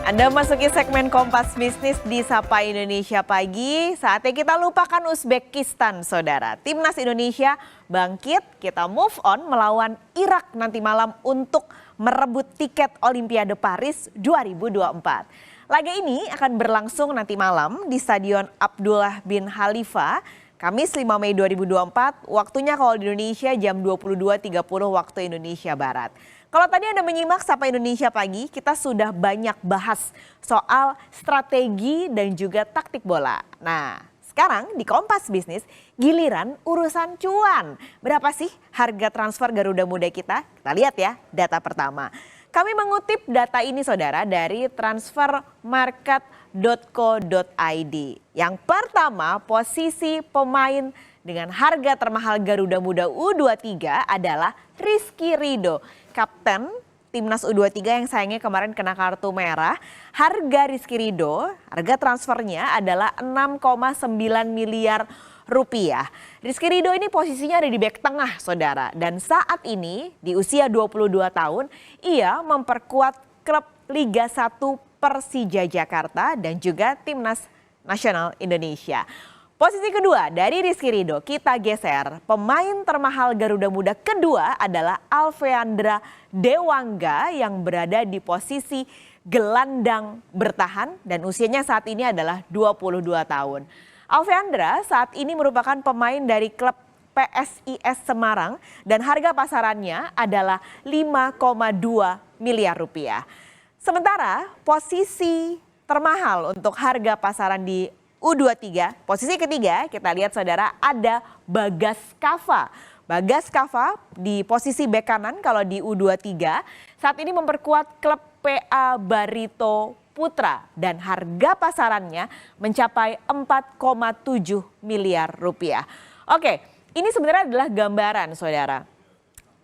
Anda masuki segmen Kompas Bisnis di Sapa Indonesia Pagi. Saatnya kita lupakan Uzbekistan, saudara. Timnas Indonesia bangkit, kita move on melawan Irak nanti malam untuk merebut tiket Olimpiade Paris 2024. Laga ini akan berlangsung nanti malam di Stadion Abdullah bin Khalifa, Kamis 5 Mei 2024, waktunya kalau di Indonesia jam 22.30 waktu Indonesia Barat. Kalau tadi Anda menyimak Sapa Indonesia Pagi, kita sudah banyak bahas soal strategi dan juga taktik bola. Nah, sekarang di Kompas Bisnis, giliran urusan cuan. Berapa sih harga transfer Garuda Muda kita? Kita lihat ya data pertama. Kami mengutip data ini saudara dari transfermarket.co.id. Yang pertama, posisi pemain dengan harga termahal Garuda Muda U23 adalah Rizky Ridho, kapten Timnas U23 yang sayangnya kemarin kena kartu merah. Harga Rizky Ridho, harga transfernya adalah 6,9 miliar rupiah. Rizky Ridho ini posisinya ada di bek tengah saudara. Dan saat ini di usia 22 tahun ia memperkuat klub Liga 1 Persija Jakarta dan juga Timnas Nasional Indonesia. Posisi kedua dari Rizky Ridho kita geser. Pemain termahal Garuda Muda kedua adalah Alfeandra Dewangga yang berada di posisi gelandang bertahan dan usianya saat ini adalah 22 tahun. Alfeandra saat ini merupakan pemain dari klub PSIS Semarang dan harga pasarannya adalah 5,2 miliar rupiah. Sementara posisi termahal untuk harga pasaran di U23, posisi ketiga kita lihat saudara ada Bagas Kava. Bagas Kava di posisi bek kanan kalau di U23 saat ini memperkuat klub PA Barito Putra dan harga pasarannya mencapai 4,7 miliar rupiah. Oke, ini sebenarnya adalah gambaran saudara.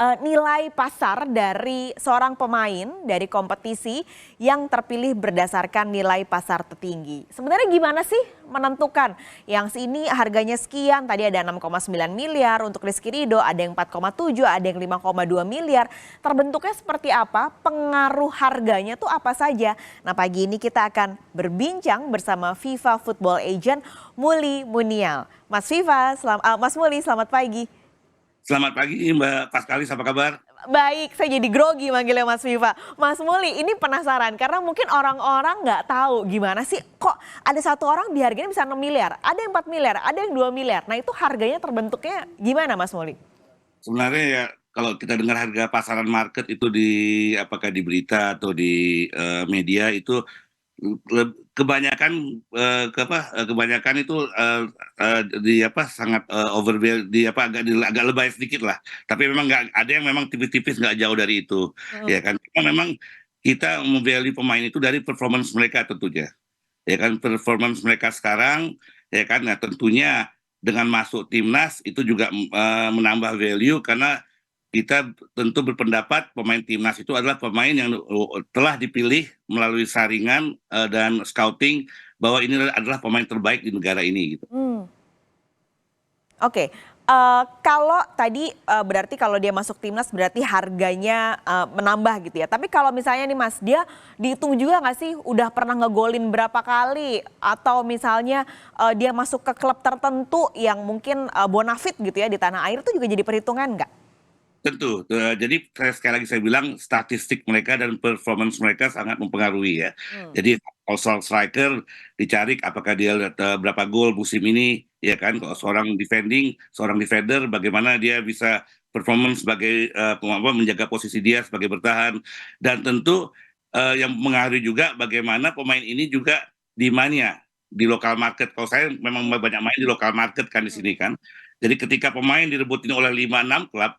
Nilai pasar dari seorang pemain dari kompetisi yang terpilih berdasarkan nilai pasar tertinggi. Sebenarnya gimana sih menentukan yang sini harganya sekian, tadi ada 6,9 miliar untuk Rizky Ridho, ada yang 4,7, ada yang 5,2 miliar. Terbentuknya seperti apa? Pengaruh harganya tuh apa saja? Nah pagi ini kita akan berbincang bersama FIFA Football Agent Muli Munial. Mas Mas Muli, selamat pagi. Selamat pagi Mbak Paskalis, apa kabar? Baik, saya jadi grogi manggilnya Mas Viva. Mas Muli, ini penasaran karena mungkin orang-orang nggak tahu gimana sih kok ada satu orang dihargain bisa 6 miliar, ada yang 4 miliar, ada yang 2 miliar. Nah itu harganya terbentuknya gimana Mas Muli? Sebenarnya ya kalau kita dengar harga pasaran market itu apakah di berita atau di media itu kebanyakan itu sangat overvalue agak lebay sedikit lah, tapi memang nggak ada yang memang tipis-tipis nggak jauh dari itu. Ya kan memang kita memvalue pemain itu dari performance mereka tentunya, ya kan performance mereka sekarang, ya kan. Nah tentunya dengan masuk timnas itu juga menambah value karena kita tentu berpendapat pemain timnas itu adalah pemain yang telah dipilih melalui saringan dan scouting bahwa ini adalah pemain terbaik di negara ini gitu. Oke. Kalau tadi berarti kalau dia masuk timnas berarti harganya menambah gitu ya. Tapi kalau misalnya nih Mas, dia dihitung juga nggak sih udah pernah ngegolin berapa kali? Atau misalnya dia masuk ke klub tertentu yang mungkin bonafit gitu ya di tanah air itu juga jadi perhitungan nggak? Tentu, jadi sekali lagi saya bilang statistik mereka dan performance mereka sangat mempengaruhi ya. Jadi kalau soal striker dicari apakah dia berapa gol musim ini, ya kan. Kalau seorang defender bagaimana dia bisa performance sebagai menjaga posisi dia sebagai bertahan. Dan tentu yang mempengaruhi juga bagaimana pemain ini juga demand-nya di lokal market. Kalau saya memang banyak main di lokal market kan di sini kan. Jadi ketika pemain direbutin oleh 5-6 klub,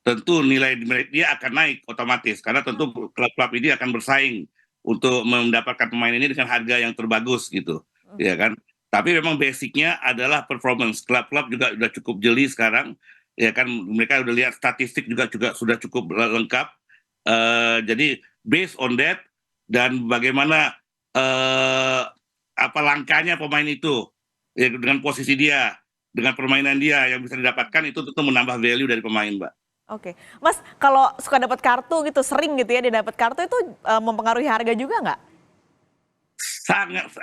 tentu nilai dia akan naik otomatis karena tentu klub-klub ini akan bersaing untuk mendapatkan pemain ini dengan harga yang terbagus gitu, ya kan. Tapi memang basicnya adalah performance. Klub-klub juga sudah cukup jeli sekarang, ya kan. Mereka udah lihat statistik juga sudah cukup lengkap. Jadi based on that dan bagaimana apa langkahnya pemain itu, ya, dengan posisi dia, dengan permainan dia yang bisa didapatkan itu tentu menambah value dari pemain, Mbak. Oke, Mas kalau suka dapat kartu gitu sering gitu ya dia dapat kartu itu mempengaruhi harga juga nggak? Sangat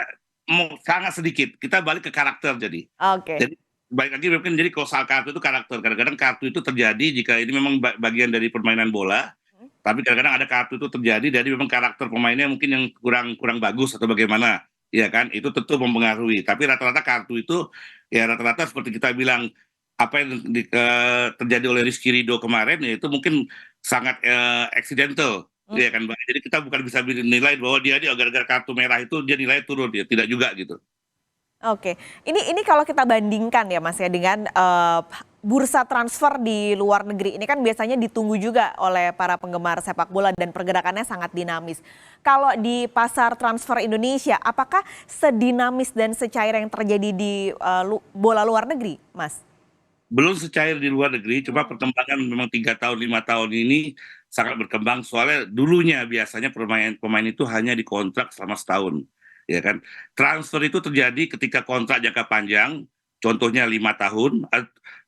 sangat sedikit. Kita balik ke karakter jadi. Oke. Jadi balik lagi mungkin jadi kalau soal kartu itu karakter. Kadang-kadang kartu itu terjadi jika ini memang bagian dari permainan bola, Hmm. tapi kadang-kadang ada kartu itu terjadi dari memang karakter pemainnya mungkin yang kurang kurang bagus atau bagaimana. Ya kan, itu tentu mempengaruhi. Tapi rata-rata kartu itu ya rata-rata seperti kita bilang apa yang terjadi oleh Rizky Ridho kemarin ya itu mungkin sangat accidental. Iya kan, Mbak. Jadi kita bukan bisa nilai bahwa dia gara-gara kartu merah itu dia nilai turun, ya tidak juga gitu. Oke, ini kalau kita bandingkan ya Mas ya dengan bursa transfer di luar negeri ini kan biasanya ditunggu juga oleh para penggemar sepak bola dan pergerakannya sangat dinamis. Kalau di pasar transfer Indonesia, apakah sedinamis dan secair yang terjadi di bola luar negeri, Mas? Belum secair di luar negeri, cuma perkembangan memang 3 tahun 5 tahun ini sangat berkembang. Soalnya dulunya biasanya pemain itu hanya dikontrak selama setahun, ya kan. Transfer itu terjadi ketika kontrak jangka panjang, contohnya 5 tahun.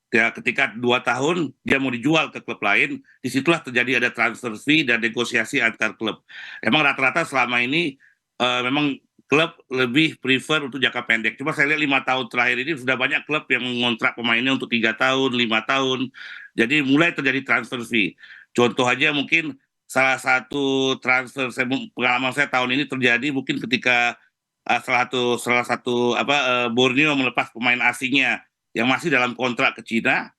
Ya, ketika 2 tahun dia mau dijual ke klub lain, disitulah terjadi ada transfer fee dan negosiasi antar klub. Emang rata-rata selama ini memang klub lebih prefer untuk jangka pendek. Cuma saya lihat 5 tahun terakhir ini sudah banyak klub yang mengontrak pemainnya untuk 3 tahun, 5 tahun. Jadi mulai terjadi transfer fee. Contoh aja mungkin salah satu transfer pengalaman saya tahun ini terjadi mungkin ketika salah satu Borneo melepas pemain asingnya yang masih dalam kontrak ke Cina,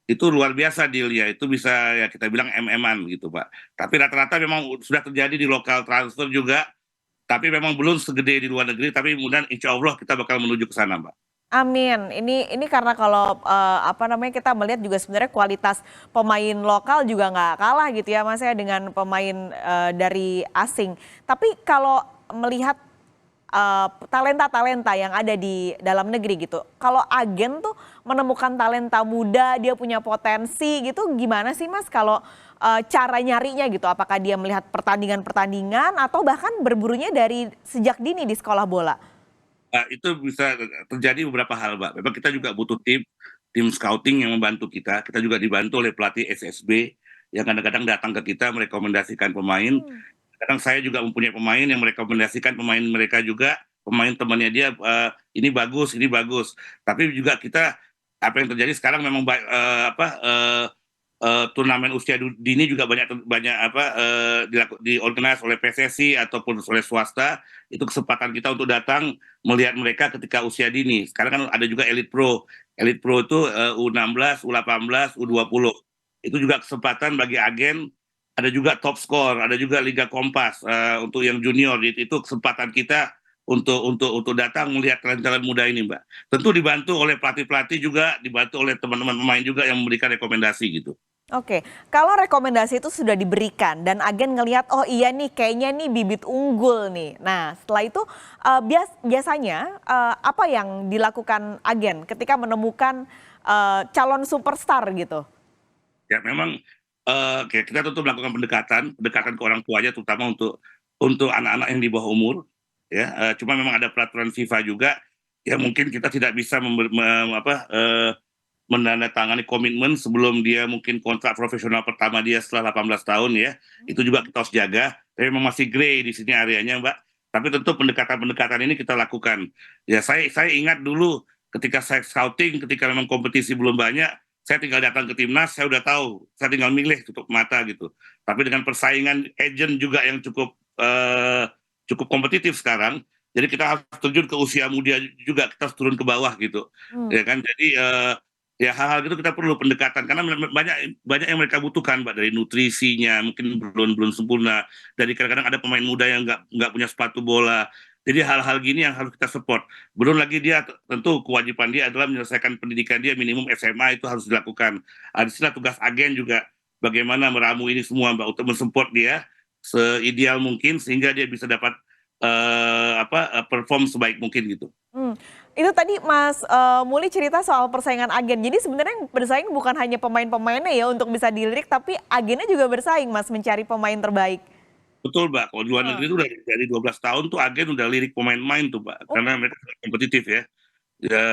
itu luar biasa dealnya, itu bisa ya kita bilang MM-an gitu Pak. Tapi rata-rata memang sudah terjadi di lokal transfer juga, tapi memang belum segede di luar negeri, tapi mudah insya Allah kita bakal menuju ke sana Mbak. Amin. Ini karena kalau apa namanya kita melihat juga sebenarnya kualitas pemain lokal juga nggak kalah gitu ya Mas ya dengan pemain dari asing. Tapi kalau melihat talenta-talenta yang ada di dalam negeri gitu, kalau agen tuh menemukan talenta muda, dia punya potensi gitu, gimana sih Mas kalau cara nyarinya gitu? Apakah dia melihat pertandingan-pertandingan atau bahkan berburunya dari sejak dini di sekolah bola? Itu bisa terjadi beberapa hal Mbak. Memang kita juga butuh tim scouting yang membantu kita. Kita juga dibantu oleh pelatih SSB yang kadang-kadang datang ke kita merekomendasikan pemain. Hmm. Kadang saya juga mempunyai pemain yang merekomendasikan pemain mereka juga, pemain temannya dia ini bagus, ini bagus. Tapi juga kita apa yang terjadi sekarang memang turnamen usia dini juga banyak banyak diorganize oleh PSSI ataupun oleh swasta. Itu kesempatan kita untuk datang melihat mereka ketika usia dini. Sekarang kan ada juga Elite Pro. Elite Pro itu U16, U18, U20. Itu juga kesempatan bagi agen. Ada juga top score, ada juga Liga Kompas untuk yang junior. Itu kesempatan kita untuk datang melihat talent-talent muda ini, Mbak. Tentu dibantu oleh pelatih-pelatih juga, dibantu oleh teman-teman pemain juga yang memberikan rekomendasi gitu. Oke, kalau rekomendasi itu sudah diberikan dan agen ngelihat, oh iya nih kayaknya nih bibit unggul nih. Nah setelah itu biasanya apa yang dilakukan agen ketika menemukan calon superstar gitu? Ya memang kita tentu melakukan pendekatan ke orang tuanya terutama untuk anak-anak yang di bawah umur ya. Cuma memang ada peraturan FIFA juga ya mungkin kita tidak bisa menandatangani komitmen sebelum dia mungkin kontrak profesional pertama dia setelah 18 tahun ya. Itu juga kita harus jaga. Tapi memang masih grey di sini areanya, Mbak. Tapi tentu pendekatan-pendekatan ini kita lakukan. Ya saya ingat dulu ketika saya scouting, ketika memang kompetisi belum banyak, saya tinggal datang ke timnas, saya udah tahu, saya tinggal milih tutup mata gitu. Tapi dengan persaingan agent juga yang cukup kompetitif sekarang, jadi kita harus terjun ke usia muda juga, kita harus turun ke bawah gitu, Hmm. ya kan. Jadi ya hal-hal gitu kita perlu pendekatan karena banyak banyak yang mereka butuhkan Mbak, dari nutrisinya mungkin belum belum sempurna, dari kadang-kadang ada pemain muda yang nggak punya sepatu bola. Jadi hal-hal gini yang harus kita support. Belum lagi dia tentu kewajiban dia adalah menyelesaikan pendidikan dia minimum SMA, itu harus dilakukan. Disinilah tugas agen juga bagaimana meramu ini semua Mbak untuk mensupport dia seideal mungkin sehingga dia bisa dapat perform sebaik mungkin gitu. Hmm. Itu tadi Mas Muli cerita soal persaingan agen. Jadi sebenarnya yang bersaing bukan hanya pemain-pemainnya ya untuk bisa dilirik, tapi agennya juga bersaing Mas mencari pemain terbaik. Betul, Mbak. Kalau di luar Heeh. negeri itu udah dari 12 tahun tuh agen udah lirik pemain-pemain tuh, Mbak. Oh. Karena mereka sangat kompetitif ya. Ya,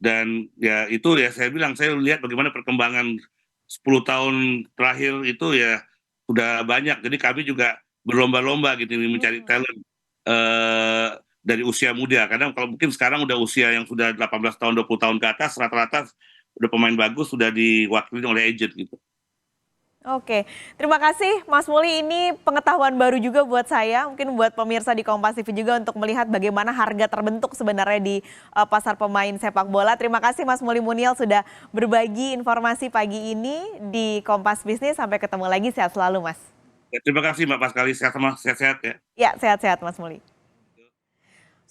dan ya itu ya saya bilang saya lihat bagaimana perkembangan 10 tahun terakhir itu ya udah banyak. Jadi kami juga berlomba-lomba gitu mencari Hmm. talent. Eh dari usia muda. Kadang kalau mungkin sekarang udah usia yang sudah 18 tahun, 20 tahun ke atas, rata-rata udah pemain bagus, sudah diwakili oleh agent gitu. Oke, terima kasih Mas Muli. Ini pengetahuan baru juga buat saya, mungkin buat pemirsa di Kompas TV juga untuk melihat bagaimana harga terbentuk sebenarnya di pasar pemain sepak bola. Terima kasih Mas Muli Muniel sudah berbagi informasi pagi ini di Kompas Bisnis. Sampai ketemu lagi, sehat selalu Mas. Ya, terima kasih Mbak Paskali, sehat-sehat ya. Ya, sehat-sehat Mas Muli.